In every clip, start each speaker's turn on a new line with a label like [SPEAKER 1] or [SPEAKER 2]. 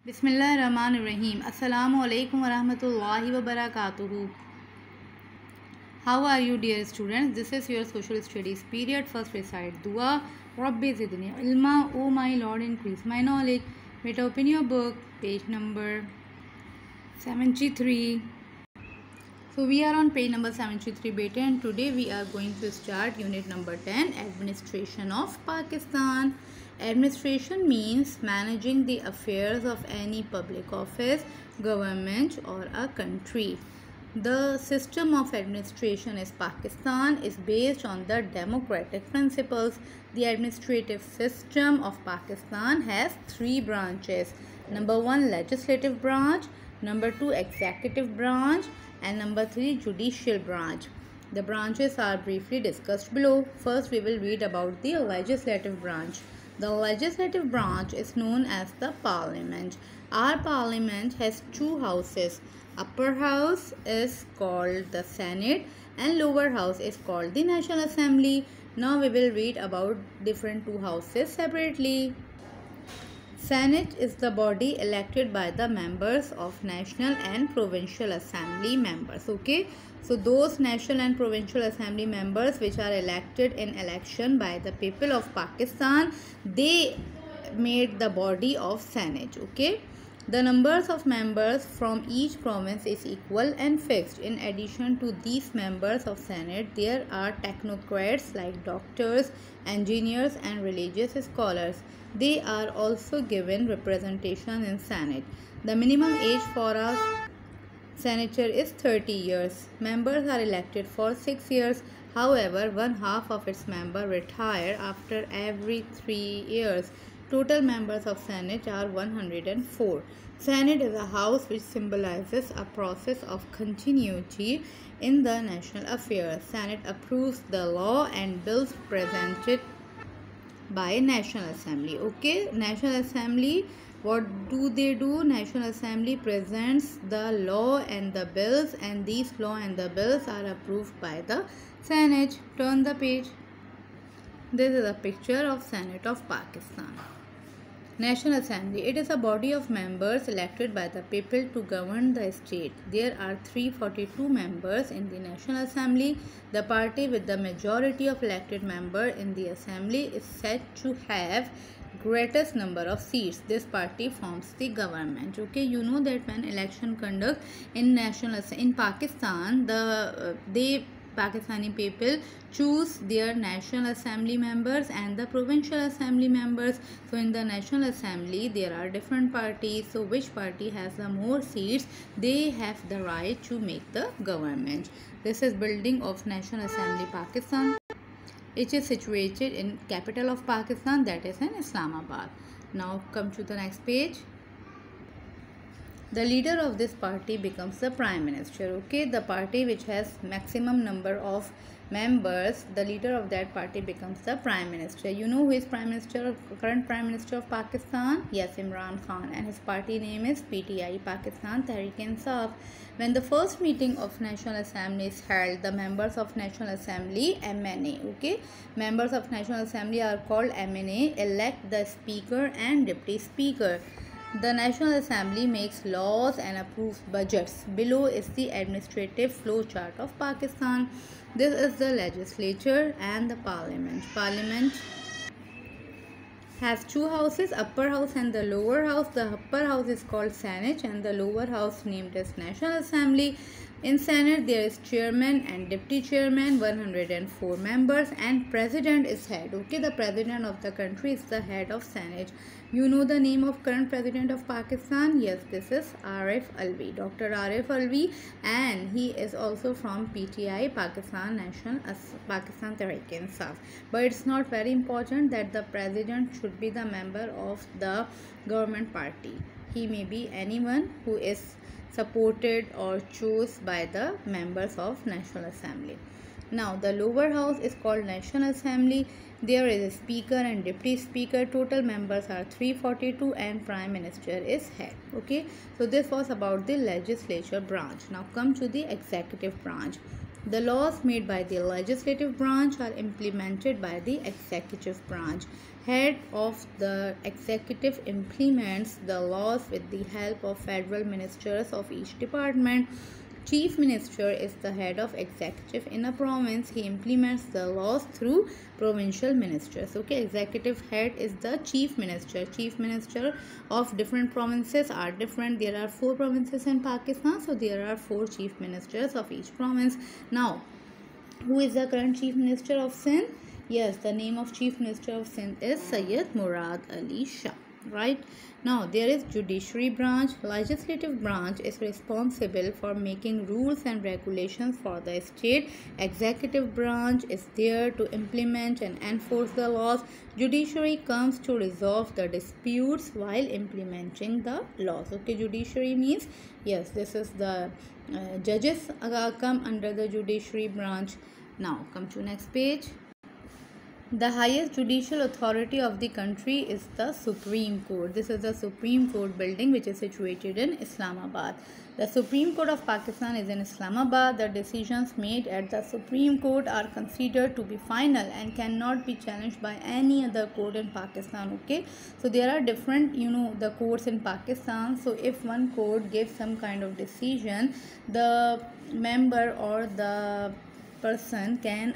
[SPEAKER 1] Bismillahirrahmanirrahim. Assalamu alaikum warahmatullahi wabarakatuh. How are you, dear students? This is your social studies period. First recite Dua. Rabbi zidni ilma. O my Lord, increase my knowledge. Better open your book. Page number 73. So we are on page number 73, beta, and today we are going to start unit number 10, Administration of Pakistan. Administration means managing the affairs of any public office, government or a country. The system of administration in Pakistan is based on the democratic principles. The administrative system of Pakistan has three branches. Number 1, legislative branch. Number 2, executive branch. And number 3, judicial branch. The branches are briefly discussed below. First, we will read about the legislative branch. The legislative branch is known as the parliament. Our parliament has two houses. Upper house is called the Senate and lower house is called the National Assembly. Now we will read about different two houses separately. Senate is the body elected by the members of National and Provincial Assembly members. Okay, so those National and Provincial Assembly members which are elected in election by the people of Pakistan, they made the body of Senate. Okay, the numbers of members from each province is equal and fixed. In addition to these members of Senate, there are technocrats like doctors, engineers and religious scholars. They are also given representation in Senate. The minimum age for a senator is 30 years. Members are elected for 6 years. However, one half of its members retire after every 3 years. Total members of Senate are 104. Senate is a house which symbolizes a process of continuity in the national affairs. Senate approves the law and bills presented by National Assembly. Okay, National Assembly, what do they do? National Assembly presents the law and the bills, and these law and the bills are approved by the Senate. Turn the page. This is a picture of Senate of Pakistan. National Assembly. It is a body of members elected by the people to govern the state. There are 342 members in the National Assembly. The party with the majority of elected members in the Assembly is said to have greatest number of seats. This party forms the government. Okay, you know that when election conduct in Pakistan, they Pakistani people choose their National Assembly members and the Provincial Assembly members. So in the National Assembly there are different parties. So which party has the more seats, they have the right to make the government. This is building of National Assembly Pakistan. It is situated in capital of Pakistan, that is in Islamabad. Now come to the next page. The leader of this party becomes the prime minister. Okay, the party which has maximum number of members, the leader of that party becomes the prime minister. You know who is current prime minister of Pakistan? Yes, Imran Khan, and his party name is PTI, Pakistan Tehreek-e-Insaf. When the first meeting of National Assembly is held, the members of National Assembly, MNA, okay, members of National Assembly are called MNA, elect the speaker and deputy speaker. The National Assembly makes laws and approves budgets. Below is the administrative flow chart of Pakistan. This is the legislature and the parliament. Parliament has two houses, upper house and the lower house. The upper house is called Senate and the lower house named as National Assembly. In Senate there is chairman and deputy chairman, 104 members, and president is head. Okay, the president of the country is the head of Senate. You know the name of current president of Pakistan? Yes, this is Arif Alvi, Dr. Arif Alvi, and he is also from PTI, Pakistan Tehreek-e-Insaf. But it's not very important that the president should be the member of the government party. He may be anyone who is supported or chosen by the members of National Assembly. Now the lower house is called National Assembly. There is a speaker and deputy speaker. Total members are 342 and prime minister is head. Okay, so this was about the legislature branch. Now come to the executive branch. The laws made by the legislative branch are implemented by the executive branch. Head of the executive implements the laws with the help of federal ministers of each department. Chief Minister is the head of executive in a province. He implements the laws through provincial ministers. Okay, executive head is the chief minister. Chief minister of different provinces are different. There are 4 provinces in Pakistan, so there are 4 chief ministers of each province. Now, who is the current chief minister of Sindh? Yes, the name of chief minister of Sindh is Syed Murad Ali Shah. Right now, there is judiciary branch. Legislative branch is responsible for making rules and regulations for the state. Executive branch is there to implement and enforce the laws. Judiciary comes to resolve the disputes while implementing the laws. Okay, judiciary means, yes, this is the judges come under the judiciary branch. Now come to next page. The highest judicial authority of the country is the Supreme Court. This is the Supreme Court building which is situated in Islamabad. The Supreme Court of Pakistan is in Islamabad. The decisions made at the Supreme Court are considered to be final and cannot be challenged by any other court in Pakistan. Okay, so there are different, the courts in Pakistan. So if one court gives some kind of decision, the member or the person can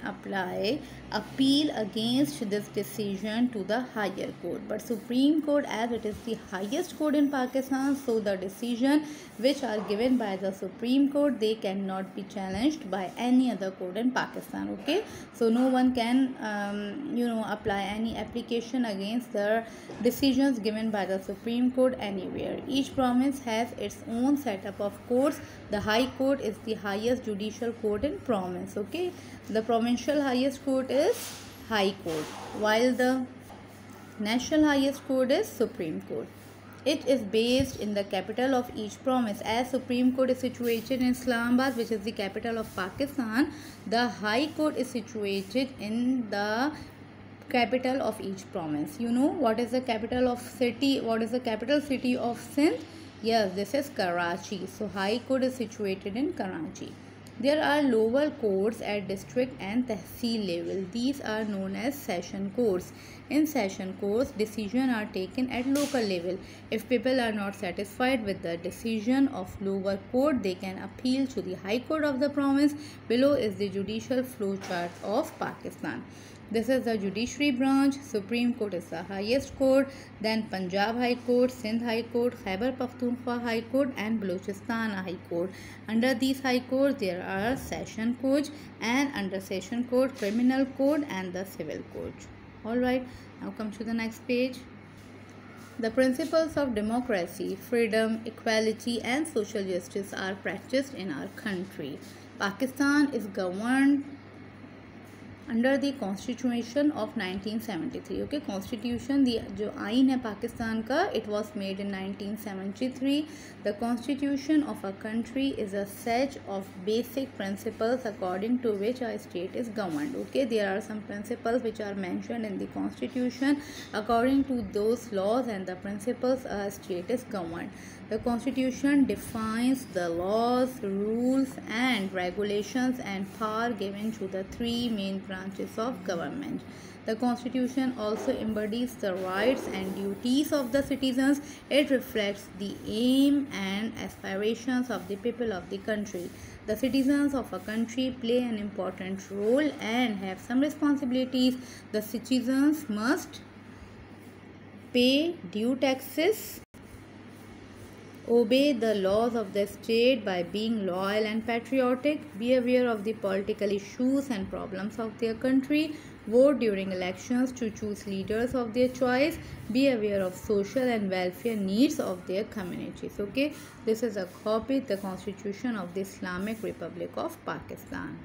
[SPEAKER 1] appeal against this decision to the higher court. But Supreme Court, as it is the highest court in Pakistan, so the decision which are given by the Supreme Court, they cannot be challenged by any other court in Pakistan. Okay, so no one can apply any application against the decisions given by the Supreme Court anywhere. Each province has its own setup of courts. The High Court is the highest judicial court in province. Okay, the provincial highest court is High Court, while the national highest court is Supreme Court. It is based in the capital of each province. As Supreme Court is situated in Islamabad, which is the capital of Pakistan, the High Court is situated in the capital of each province. You know what is the capital of city? What is the capital city of Sindh? Yes, this is Karachi. So High Court is situated in Karachi. There are lower courts at district and tehsil level. These are known as session courts. In session courts, decisions are taken at local level. If people are not satisfied with the decision of lower court, they can appeal to the High Court of the province. Below is the judicial flow chart of Pakistan. This is the judiciary branch. Supreme Court is the highest court. Then Punjab High Court, Sindh High Court, Khyber Pakhtunkhwa High Court and Balochistan High Court. Under these high courts, there are session courts, and under session court, criminal court and the civil court. Alright, now come to the next page. The principles of democracy, freedom, equality and social justice are practiced in our country. Pakistan is governed under the Constitution of 1973. Okay, Constitution, the जो आइन है पाकिस्तान का, it was made in 1973. The Constitution of a country is a set of basic principles according to which a state is governed. Okay, there are some principles which are mentioned in the Constitution. According to those laws and the principles, a state is governed. The Constitution defines the laws, rules and regulations and power given to the 3 main branches of government. The Constitution also embodies the rights and duties of the citizens. It reflects the aim and aspirations of the people of the country. The citizens of a country play an important role and have some responsibilities. The citizens must pay due taxes, obey the laws of the state by being loyal and patriotic, be aware of the political issues and problems of their country, vote during elections to choose leaders of their choice, be aware of social and welfare needs of their communities. Okay, this is a copy of the Constitution of the Islamic Republic of Pakistan.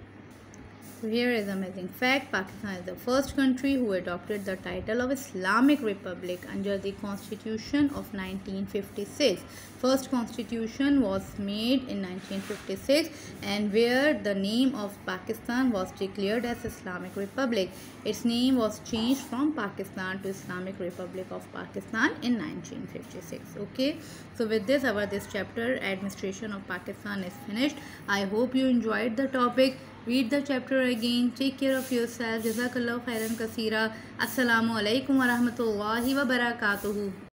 [SPEAKER 1] So here is an amazing fact. Pakistan is the first country who adopted the title of Islamic Republic under the Constitution of 1956. First constitution was made in 1956 and where the name of Pakistan was declared as Islamic Republic. Its name was changed from Pakistan to Islamic Republic of Pakistan in 1956. Okay, so with this chapter administration of Pakistan is finished. I hope you enjoyed the topic. read the chapter again. Take care of yourself. Jazakallahu khairan kaseera. Assalamu alaikum wa rahmatullahi wa barakatuhu.